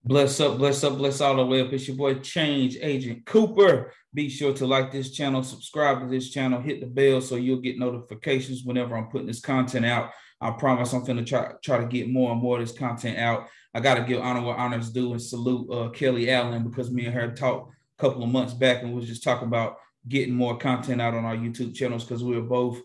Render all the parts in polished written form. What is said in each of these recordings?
Bless up, bless up, bless all the way up. It's your boy Change Agent Cooper. Be sure to like this channel, subscribe to this channel, hit the bell so you'll get notifications whenever I'm putting this content out. I promise I'm going to try to get more and more of this content out. I got to give honor where honor's due and salute Kelly Allen, because me and her talked a couple of months back and we was just talking about getting more content out on our YouTube channels, because we were both,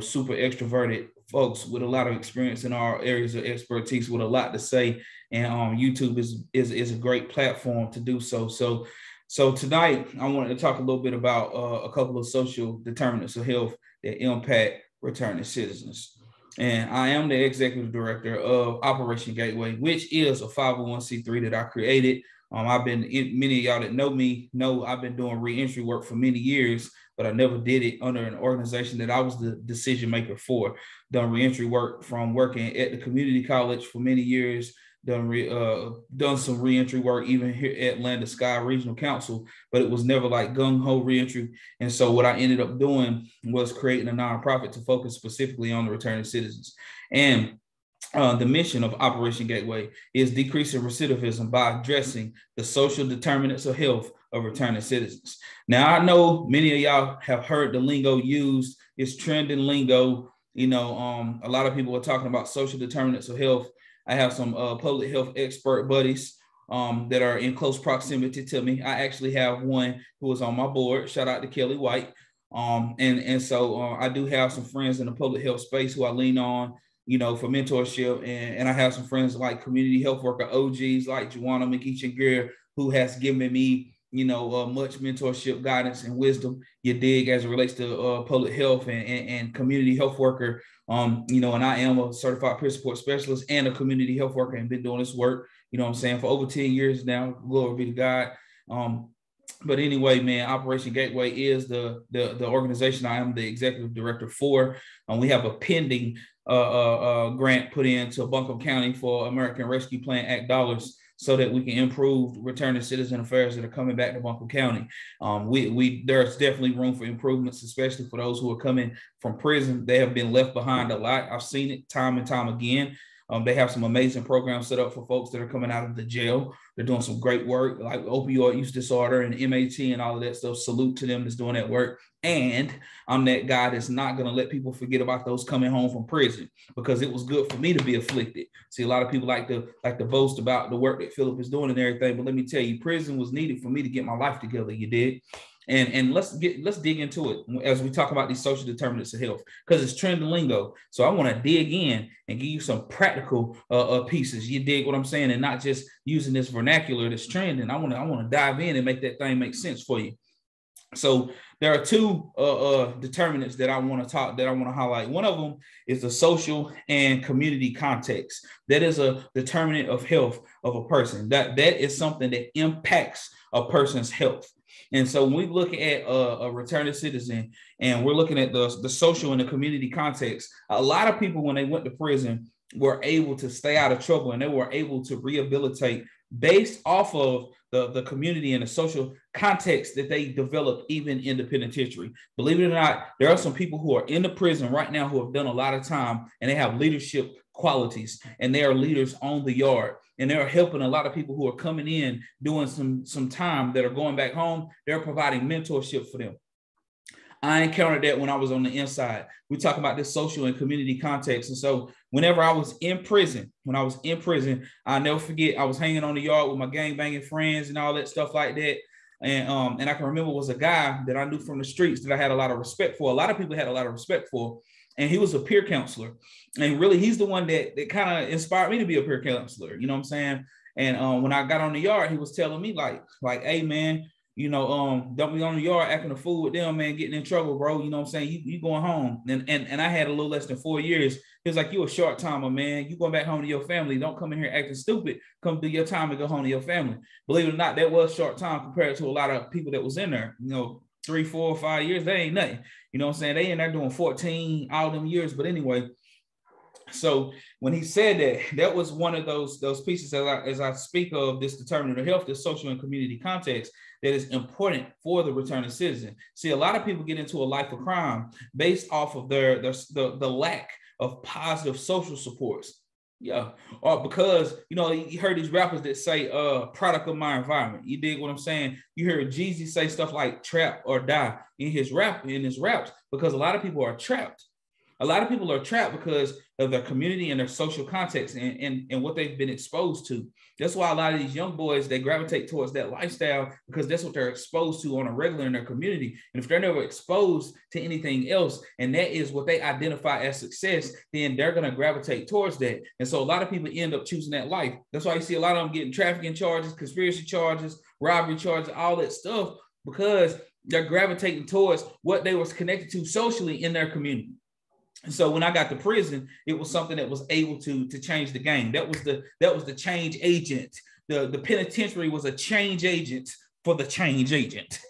super extroverted folks with a lot of experience in our areas of expertise with a lot to say. And YouTube is a great platform to do so. So tonight I wanted to talk a little bit about a couple of social determinants of health that impact returning citizens. And I am the executive director of Operation Gateway, which is a 501c3 that I created. Many of y'all that know me know I've been doing reentry work for many years, but I never did it under an organization that I was the decision maker for. Done reentry work from working at the community college for many years, done some reentry work even here at Atlanta Sky Regional Council, but it was never like gung-ho reentry. And so what I ended up doing was creating a nonprofit to focus specifically on the returning citizens. And the mission of Operation Gateway is decreasing recidivism by addressing the social determinants of health of returning citizens. Now, I know many of y'all have heard the lingo used. It's trending lingo. A lot of people are talking about social determinants of health. I have some public health expert buddies that are in close proximity to me. I actually have one who is on my board. Shout out to Kelly White. So I do have some friends in the public health space who I lean on, for mentorship. And I have some friends like community health worker OGs like Joanna McGeechan-Greer, who has given me, much mentorship, guidance, and wisdom, you dig, as it relates to public health and community health worker. And I am a certified peer support specialist and a community health worker and been doing this work, for over 10 years now. Glory be to God. But anyway, man, Operation Gateway is the organization I am the executive director for. We have a pending grant put into Buncombe County for American Rescue Plan Act dollars, so that we can improve returning citizen affairs that are coming back to Buncombe County. There's definitely room for improvements, especially for those who are coming from prison. They have been left behind a lot. I've seen it time and time again. They have some amazing programs set up for folks that are coming out of the jail. They're doing some great work, like opioid use disorder and MAT and all of that stuff. Salute to them that's doing that work. And I'm that guy that's not going to let people forget about those coming home from prison, because it was good for me to be afflicted. See, a lot of people like to boast about the work that Philip is doing and everything, but let me tell you, prison was needed for me to get my life together. You did. And let's dig into it as we talk about these social determinants of health, because it's trending lingo. So I want to dig in and give you some practical pieces. You dig what I'm saying, and not just using this vernacular that's trending. I want to dive in and make that thing make sense for you. So there are two determinants that I want to highlight. One of them is the social and community context. That is a determinant of health of a person. That is something that impacts a person's health. And so when we look at a returning citizen and we're looking at the social and the community context, a lot of people, when they went to prison, were able to stay out of trouble, and they were able to rehabilitate based off of the community and the social context that they developed even in the penitentiary. Believe it or not, there are some people who are in the prison right now who have done a lot of time, and they have leadership qualities, and they are leaders on the yard, and they're helping a lot of people who are coming in doing some time that are going back home. They're providing mentorship for them. I encountered that when I was on the inside. We talk about this social and community context. And so whenever I was in prison, I'll never forget, I was hanging on the yard with my gang banging friends and all that stuff like that. And I can remember was a guy that I knew from the streets that I had a lot of respect for. A lot of people had a lot of respect for. And he was a peer counselor. And really, he's the one that kind of inspired me to be a peer counselor. You know what I'm saying? And when I got on the yard, he was telling me like, hey, man, don't be on the yard acting a fool with them, man, getting in trouble, bro. You know what I'm saying? You going home. And I had a little less than 4 years. He was like, you a short timer, man. You going back home to your family. Don't come in here acting stupid. Come do your time and go home to your family. Believe it or not, that was short time compared to a lot of people that was in there. 3, 4, 5 years, they ain't nothing. You know what I'm saying? They in there doing 14 all them years. But anyway, so when he said that was one of those pieces as I speak of this determinant of health, this social and community context that is important for the returning citizen. See, a lot of people get into a life of crime based off of the lack of positive social supports. Yeah, or because you heard these rappers that say product of my environment. You dig what I'm saying? You heard Jeezy say stuff like trap or die in his raps, because a lot of people are trapped. A lot of people are trapped because of their community and their social context and what they've been exposed to. That's why a lot of these young boys, they gravitate towards that lifestyle, because that's what they're exposed to on a regular in their community. And if they're never exposed to anything else, and that is what they identify as success, then they're going to gravitate towards that. And so a lot of people end up choosing that life. That's why you see a lot of them getting trafficking charges, conspiracy charges, robbery charges, all that stuff, because they're gravitating towards what they was connected to socially in their community. And so when I got to prison, it was something that was able to change the game. That was the change agent. The penitentiary was a change agent for the change agent.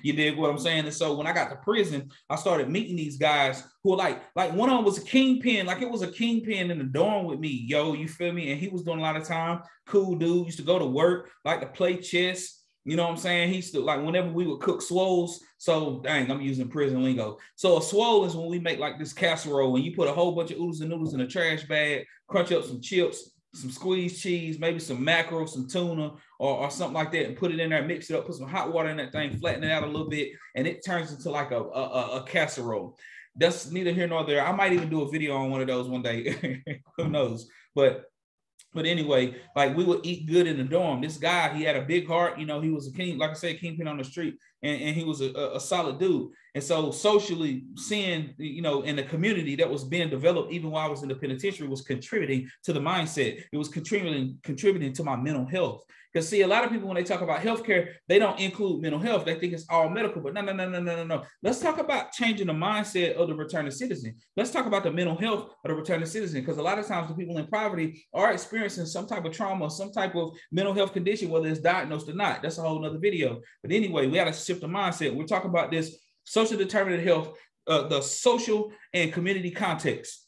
You dig what I'm saying? And so when I got to prison, I started meeting these guys who were like one of them was a kingpin. Like it was a kingpin in the dorm with me. Yo, you feel me? And he was doing a lot of time. Cool dude, used to go to work, like to play chess. You know what I'm saying? He used to, like, whenever we would cook swoles. So dang, I'm using prison lingo. So a swole is when we make like this casserole and you put a whole bunch of oodles and noodles in a trash bag, crunch up some chips, some squeezed cheese, maybe some mackerel, some tuna, or something like that, and put it in there, mix it up, put some hot water in that thing, flatten it out a little bit, and it turns into like a casserole. That's neither here nor there. I might even do a video on one of those one day. Who knows? But anyway, like we would eat good in the dorm. This guy, he had a big heart. He was a king, like I said, kingpin on the street, and he was a solid dude. And so socially, seeing, in the community that was being developed, even while I was in the penitentiary, was contributing to the mindset. It was contributing to my mental health. Because see, a lot of people, when they talk about healthcare, they don't include mental health. They think it's all medical, but no. Let's talk about changing the mindset of the returning citizen. Let's talk about the mental health of the returning citizen, because a lot of times the people in poverty are experiencing some type of trauma, some type of mental health condition, whether it's diagnosed or not. That's a whole nother video. But anyway, we got to shift the mindset. We're talking about this social determinant health, the social and community context.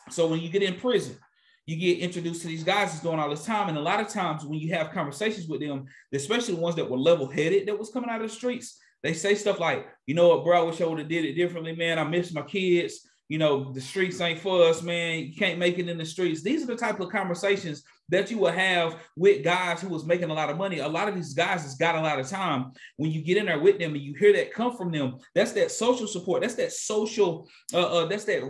So when you get in prison, you get introduced to these guys that's doing all this time. And a lot of times when you have conversations with them, especially the ones that were level-headed that was coming out of the streets, they say stuff like, you know what, bro, I wish I would have did it differently, man. I miss my kids. The streets ain't for us, man. You can't make it in the streets. These are the type of conversations that you will have with guys who was making a lot of money. A lot of these guys has got a lot of time. When you get in there with them and you hear that come from them, that's that social support. That's that social, that's that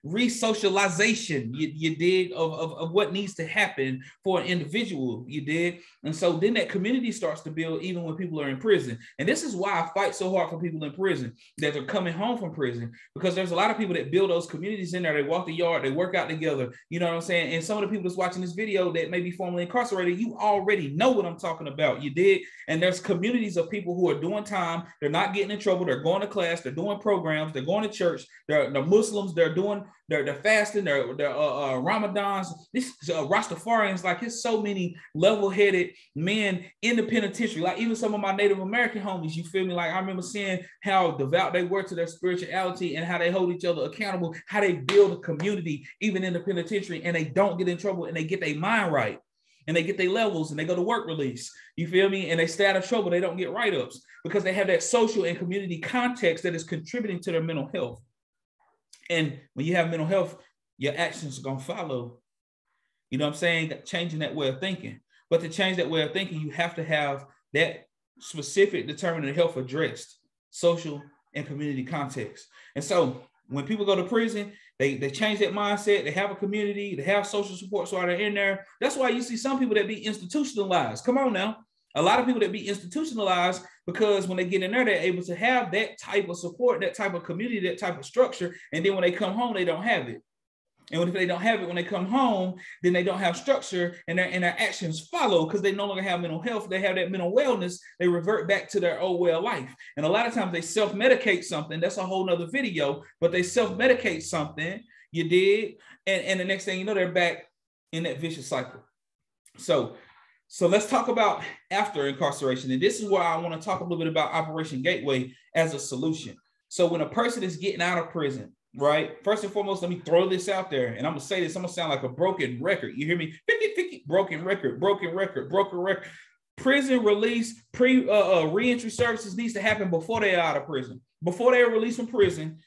re-socialization, you dig, of what needs to happen for an individual, you dig? And so then that community starts to build even when people are in prison. And this is why I fight so hard for people in prison that are coming home from prison, because there's a lot of people that build those communities in there. They walk the yard, they work out together, you know what I'm saying? And some of the people that's watching this video that may be formerly incarcerated, you already know what I'm talking about, you did. And there's communities of people who are doing time, they're not getting in trouble, they're going to class, they're doing programs, they're going to church, they're Muslims, they're fasting, they're Ramadans, this Rastafarians. Like, it's so many level-headed men in the penitentiary, like even some of my Native American homies, you feel me? Like, I remember seeing how devout they were to their spirituality and how they hold each other accountable, how they build a community even in the penitentiary, and they don't get in trouble, and they get their mind right, and they get their levels, and they go to work release, you feel me? And they stay out of trouble, they don't get write-ups, because they have that social and community context that is contributing to their mental health. And when you have mental health, your actions are going to follow. You know what I'm saying? Changing that way of thinking. But to change that way of thinking, you have to have that specific determinant of health addressed, social and community context. And so when people go to prison, they change that mindset. They have a community. They have social support, so they're in there. That's why you see some people that be institutionalized. Come on now. A lot of people that be institutionalized, because when they get in there, they're able to have that type of support, that type of community, that type of structure. And then when they come home, they don't have it. And if they don't have it when they come home, then they don't have structure, and their actions follow, because they no longer have mental health. They have that mental wellness. They revert back to their old way of life. And a lot of times they self-medicate something. That's a whole nother video, but they self-medicate something, you did. And the next thing you know, they're back in that vicious cycle. So let's talk about after incarceration. And this is where I want to talk a little bit about Operation Gateway as a solution. So when a person is getting out of prison, right? First and foremost, let me throw this out there, and I'm gonna say this. I'm gonna sound like a broken record. You hear me? Broken record. Prison release, reentry services needs to happen before they are out of prison. Before they are released from prison,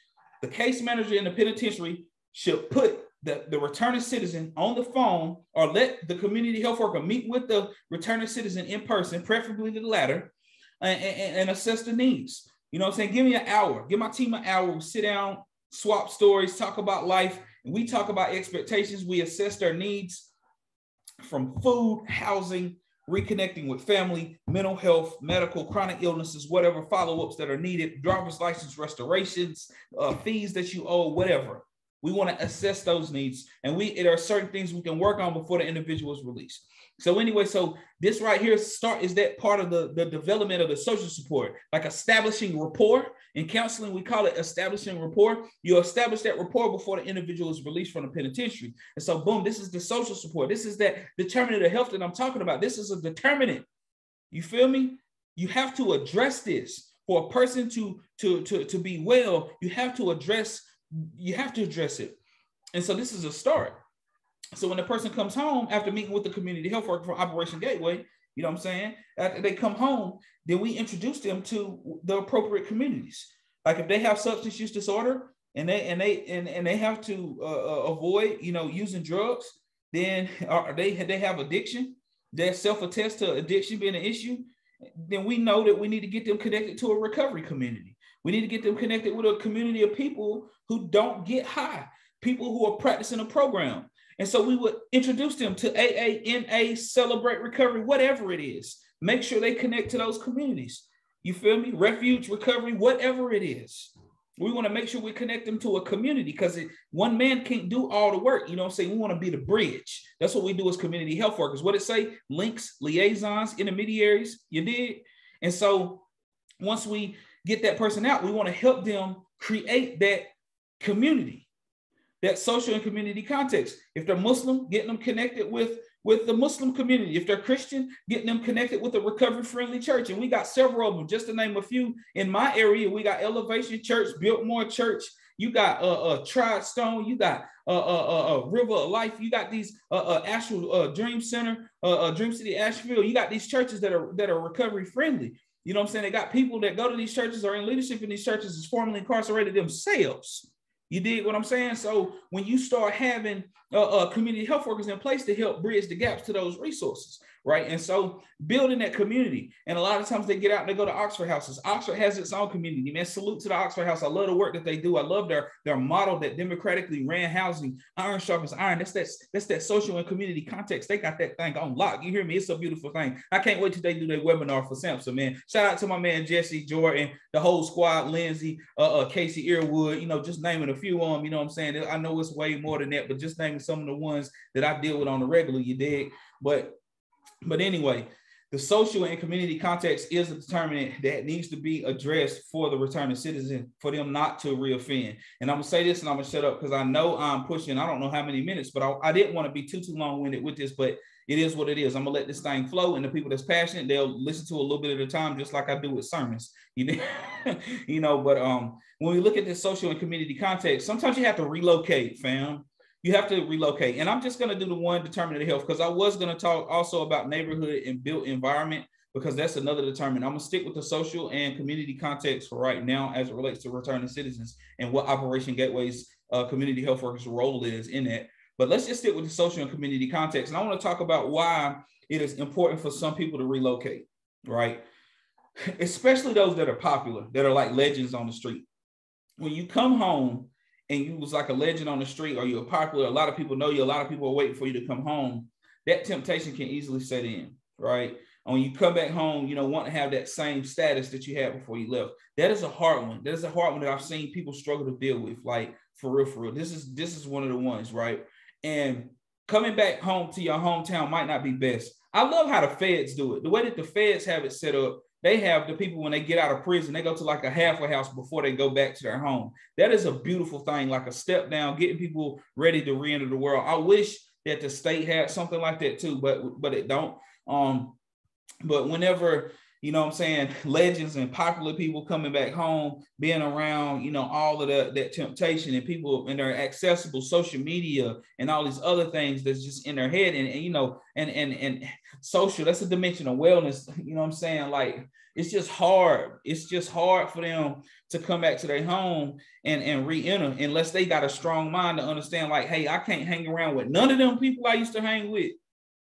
the case manager in the penitentiary should put the returning citizen on the phone, or let the community health worker meet with the returning citizen in person, preferably the latter, and assess the needs. You know what I'm saying? Give me an hour. Give my team an hour. We sit down, swap stories, talk about life, and we talk about expectations. We assess their needs from food, housing, reconnecting with family, mental health, medical, chronic illnesses, whatever follow-ups that are needed, driver's license restorations, fees that you owe, whatever. We want to assess those needs, and there are certain things we can work on before the individual is released. So anyway, so this right here is that part of the development of the social support, like establishing rapport. In counseling, we call it establishing rapport. You establish that rapport before the individual is released from the penitentiary. And so, boom, this is the social support. This is that determinant of health that I'm talking about. This is a determinant. You feel me? You have to address this. For a person to be well, you have to address it. And so this is a start. So when the person comes home after meeting with the community health worker from Operation Gateway, you know what I'm saying? After they come home, then we introduce them to the appropriate communities. Like if they have substance use disorder and they have to avoid, using drugs, then they have addiction, they self-attest to addiction being an issue, then we know that we need to get them connected to a recovery community. We need to get them connected with a community of people who don't get high, people who are practicing a program. And so we would introduce them to AA, NA, Celebrate Recovery, whatever it is. Make sure they connect to those communities. You feel me? Refuge, recovery, whatever it is. We want to make sure we connect them to a community, because one man can't do all the work. You know what I'm saying? We want to be the bridge. That's what we do as community health workers. What it say? Links, liaisons, intermediaries. You did? And so once we get that person out, we want to help them create that community, that social and community context. If they're Muslim, getting them connected with the Muslim community. If they're Christian, getting them connected with a recovery-friendly church. And we got several of them, just to name a few. In my area, we got Elevation Church, Biltmore Church. You got Tridestone. You got River of Life. You got these Asheville Dream Center, Dream City Asheville. You got these churches that are recovery-friendly. You know what I'm saying? They got people that go to these churches or in leadership in these churches is formerly incarcerated themselves. You dig what I'm saying? So when you start having community health workers in place to help bridge the gaps to those resources, right? And so building that community. And a lot of times they get out and they go to Oxford houses. Oxford has its own community, man. Salute to the Oxford House. I love the work that they do. I love their model that democratically ran housing. Iron sharpens iron. That's that social and community context. They got that thing on lock. You hear me? It's a beautiful thing. I can't wait till they do their webinar for Samson, man. Shout out to my man Jesse, Jordan, the whole squad, Lindsay, Casey Earwood, just naming a few of them. You know what I'm saying? I know it's way more than that, but just naming some of the ones that I deal with on the regular, you dig? But anyway, the social and community context is a determinant that needs to be addressed for the returning citizen, for them not to reoffend. And I'm going to say this and I'm going to shut up because I know I'm pushing, I don't know how many minutes, but I didn't want to be too long-winded with this, but it is what it is. I'm going to let this thing flow, and the people that's passionate, they'll listen to a little bit at a time, just like I do with sermons. But when we look at this social and community context, sometimes you have to relocate, fam. You have to relocate. And I'm just going to do the one determinant of health, because I was going to talk also about neighborhood and built environment, because that's another determinant. I'm going to stick with the social and community context for right now as it relates to returning citizens and what Operation Gateway's community health workers' role is in that. But let's just stick with the social and community context. And I want to talk about why it is important for some people to relocate, right? Especially those that are popular, that are like legends on the street. When you come home and you was like a legend on the street, or you're popular, a lot of people know you, a lot of people are waiting for you to come home, that temptation can easily set in, right? And when you come back home, want to have that same status that you had before you left. That is a hard one. That is a hard one that I've seen people struggle to deal with, like for real. This is one of the ones, right? And coming back home to your hometown might not be best. I love how the feds do it. The way that the feds have it set up, they have the people, when they get out of prison, they go to like a halfway house before they go back to their home. That is a beautiful thing, like a step down, getting people ready to re-enter the world. I wish that the state had something like that too, but it don't. But whenever you know what I'm saying, legends and popular people coming back home, being around, you know, all of that temptation and people and their accessible social media and all these other things that's just in their head. And you know, and social, that's a dimension of wellness, you know what I'm saying? Like, it's just hard. It's just hard for them to come back to their home and re-enter unless they got a strong mind to understand, like, hey, I can't hang around with none of them people I used to hang with.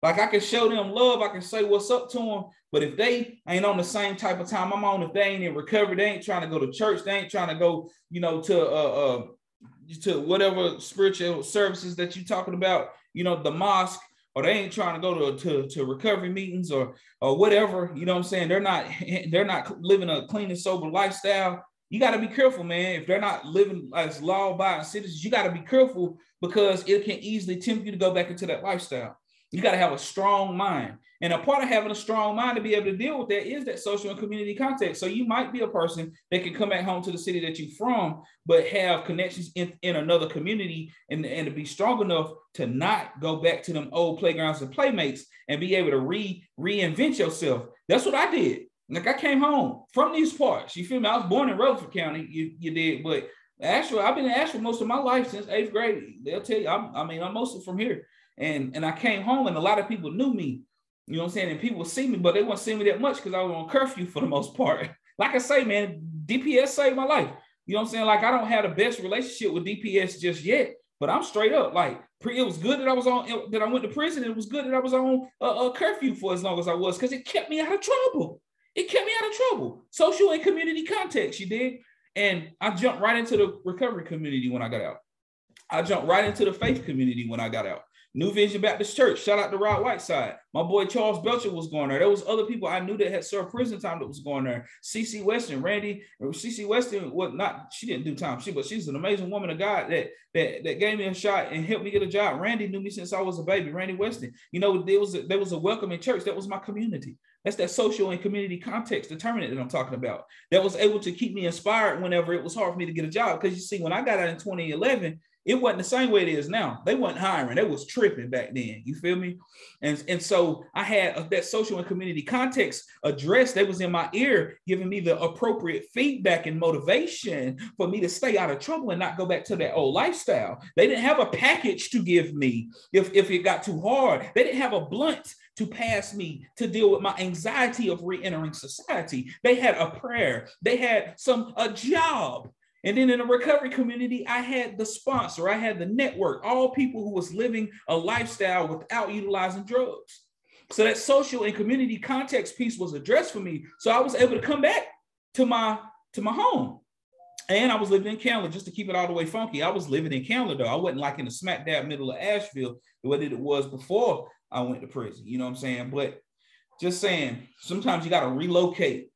Like, I can show them love, I can say what's up to them, but if they ain't on the same type of time I'm on, if they ain't in recovery, they ain't trying to go to church, they ain't trying to go, you know, to whatever spiritual services that you're talking about, you know, the mosque, or they ain't trying to go to recovery meetings or whatever, you know what I'm saying? They're not living a clean and sober lifestyle. You got to be careful, man. If they're not living as law-abiding citizens, you got to be careful because it can easily tempt you to go back into that lifestyle. You got to have a strong mind. And a part of having a strong mind to be able to deal with that is that social and community context. So you might be a person that can come back home to the city that you're from, but have connections in another community and to be strong enough to not go back to them old playgrounds and playmates and be able to reinvent yourself. That's what I did. Like, I came home from these parts. You feel me? I was born in Rutherford County. You did, but Asheville, I've been in Asheville most of my life since 8th grade. They'll tell you, I'm mostly from here. And I came home and a lot of people knew me, you know what I'm saying? And people would see me, but they wouldn't see me that much because I was on curfew for the most part. Like I say, man, DPS saved my life. You know what I'm saying? Like, I don't have the best relationship with DPS just yet, but I'm straight up. Like, it was good that I went to prison. It was good that I was on a curfew for as long as I was, because it kept me out of trouble. It kept me out of trouble. Social and community context, you dig? And I jumped right into the recovery community when I got out. I jumped right into the faith community when I got out. New Vision Baptist Church, shout out to Rod Whiteside. My boy Charles Belcher was going there. There was other people I knew that had served prison time that was going there. CC Weston, CC Weston, she didn't do time, but she's an amazing woman of God that gave me a shot and helped me get a job. Randy knew me since I was a baby. Randy Weston, you know, there was a welcoming church. That was my community. That's that social and community context determinant that I'm talking about. That was able to keep me inspired whenever it was hard for me to get a job. Because you see, when I got out in 2011, it wasn't the same way it is now. They weren't hiring. They was tripping back then. You feel me? And so I had that social and community context addressed. They was in my ear, giving me the appropriate feedback and motivation for me to stay out of trouble and not go back to that old lifestyle. They didn't have a package to give me if it got too hard. They didn't have a blunt to pass me to deal with my anxiety of re-entering society. They had a prayer. They had a job. And then in the recovery community, I had the sponsor, I had the network, all people who was living a lifestyle without utilizing drugs. So that social and community context piece was addressed for me. So I was able to come back to my home. And I was living in Candler, just to keep it all the way funky. I was living in Candler, though. I wasn't like in the smack dab middle of Asheville, the way that it was before I went to prison. You know what I'm saying? But just saying, sometimes you got to relocate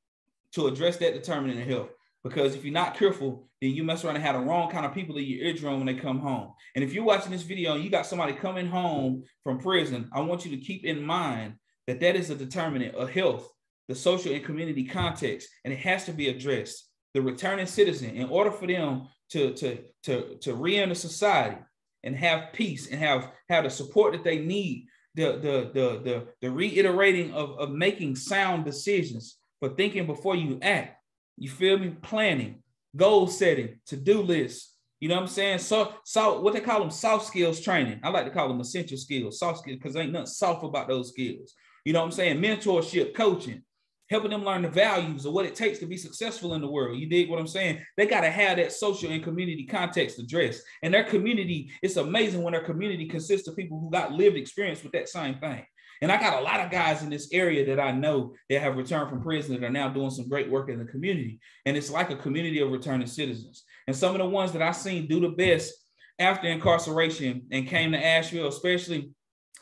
to address that determinant of health. Because if you're not careful, then you mess around and have the wrong kind of people in your eardrum when they come home. And if you're watching this video and you got somebody coming home from prison, I want you to keep in mind that that is a determinant of health, the social and community context, and it has to be addressed. The returning citizen, in order for them to re-enter society and have peace and have the support that they need, the reiterating of making sound decisions, for thinking before you act. You feel me? Planning, goal setting, to-do lists. You know what I'm saying? So what they call them, soft skills training. I like to call them essential skills, soft skills, because ain't nothing soft about those skills. You know what I'm saying? Mentorship, coaching, helping them learn the values of what it takes to be successful in the world. You dig what I'm saying? They got to have that social and community context addressed. And their community, it's amazing when their community consists of people who got lived experience with that same thing. And I got a lot of guys in this area that I know that have returned from prison that are now doing some great work in the community. And it's like a community of returning citizens. And some of the ones that I've seen do the best after incarceration and came to Asheville, especially,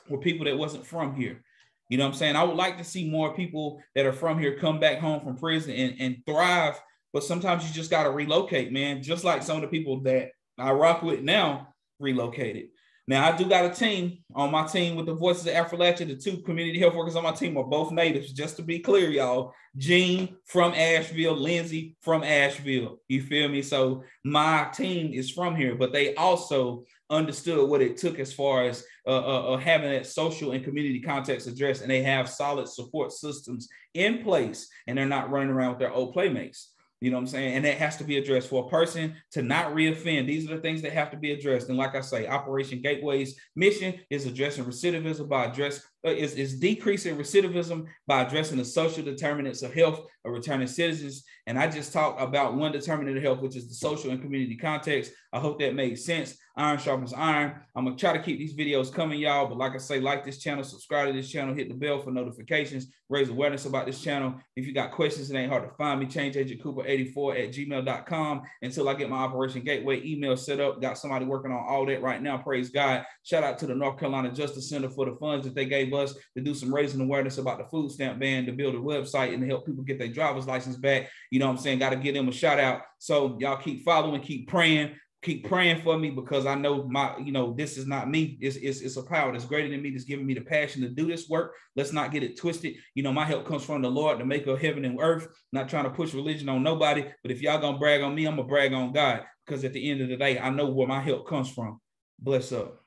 were people that wasn't from here. You know what I'm saying? I would like to see more people that are from here come back home from prison and thrive. But sometimes you just got to relocate, man. Just like some of the people that I rock with now relocated. Now, I do got a team on my team with the Voices of Appalachia. The two community health workers on my team are both natives, just to be clear, y'all. Gene from Asheville, Lindsay from Asheville. You feel me? So my team is from here, but they also understood what it took as far as having that social and community context addressed, and they have solid support systems in place, and they're not running around with their old playmates. You know what I'm saying? And that has to be addressed for a person to not reoffend. These are the things that have to be addressed. And like I say, Operation Gateway's mission is addressing recidivism by is decreasing recidivism by addressing the social determinants of health of returning citizens. And I just talked about one determinant of health, which is the social and community context. I hope that made sense. Iron sharpens iron. I'm going to try to keep these videos coming, y'all. But like I say, like this channel, subscribe to this channel, hit the bell for notifications, raise awareness about this channel. If you got questions, it ain't hard to find me. ChangeAgentCooper84@gmail.com until I get my Operation Gateway email set up. Got somebody working on all that right now. Praise God. Shout out to the North Carolina Justice Center for the funds that they gave us to do some raising awareness about the food stamp ban, to build a website, and to help people get their driver's license back. You know what I'm saying? Got to give them a shout out. So y'all keep following, keep praying. Keep praying for me, because I know this is not me. It's a power that's greater than me, that's giving me the passion to do this work. Let's not get it twisted. My help comes from the Lord, the maker of heaven and earth. Not trying to push religion on nobody, but if y'all gonna brag on me, I'm gonna brag on God, because at the end of the day, I know where my help comes from. Bless up.